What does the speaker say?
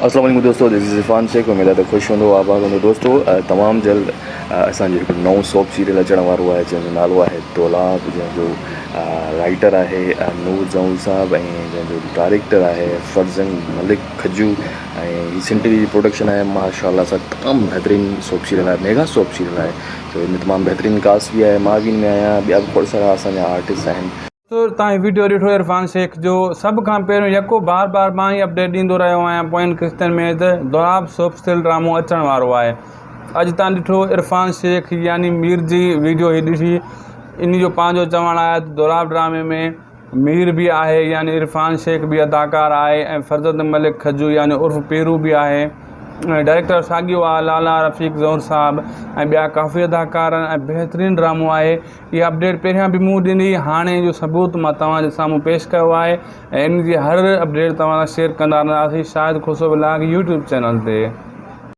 अस्सलाम वालेकुम दोस्तों, दिस इज़ इरफान शेख। उम्मीद है खुश हूंदो आबाद हूंदो दोस्तों। तमामु जल्द असांजो हिकु नओं सॉप सीरियल अचण वारो आहे जंहिंजो नालो आहे दौलाब, जंहिंजो राइटर आहे नूर जऊं साहब ऐं जंहिंजो डायरेक्टर आहे फरज़न मलिक खजू ऐं ही सिंधी जी प्रोडक्शन आहे। माशाअल्लाह सां तमामु बहितरीनु सॉप सीरियल आहे, मेगा सॉप सीरियल आहे। तो हिन में तमामु बहितरीनु कास्ट बि आहे, मां बि हिन में आहियां, ॿिया बि खोड़ सारा असांजा आर्टिस्ट आहिनि। तो तव्हां वीडियो ॾिठो इरफान शेख जो सब खां पहिरियों यको बार बार मां ही अपडेट ॾींदो रहियो आहियां पोयनि किस्तनि में त दौलाब सॉप सीरियल ड्रामो अचण वारो आहे। अॼु तव्हां ॾिठो इरफान शेख यानी मीर जी वीडियो ही ॾिठी, इन जो पंहिंजो चवणु आहे त दौलाब ड्रामे में मीर भी आहे यानी इरफान शेख भी अदाकार आहे ऐं फरज़न मलिक खजू यानी उर्फ़ पेरू भी आहे। डायरेक्टर साॻियो आहे लाला रफ़ीक ज़ौहर साहब ऐं ॿिया काफ़ी अदाकार ऐं बहितरीनु ड्रामो आहे। इहा अपडेट पहिरियां बि मूं ॾिनी, हाणे जो सबूत मां तव्हांजे साम्हूं पेश कयो आहे ऐं इन जी हर अपडेट तव्हां सां शेयर कंदा रहंदासीं शाहिद खुसरो व्लॉग यूट्यूब चैनल ते।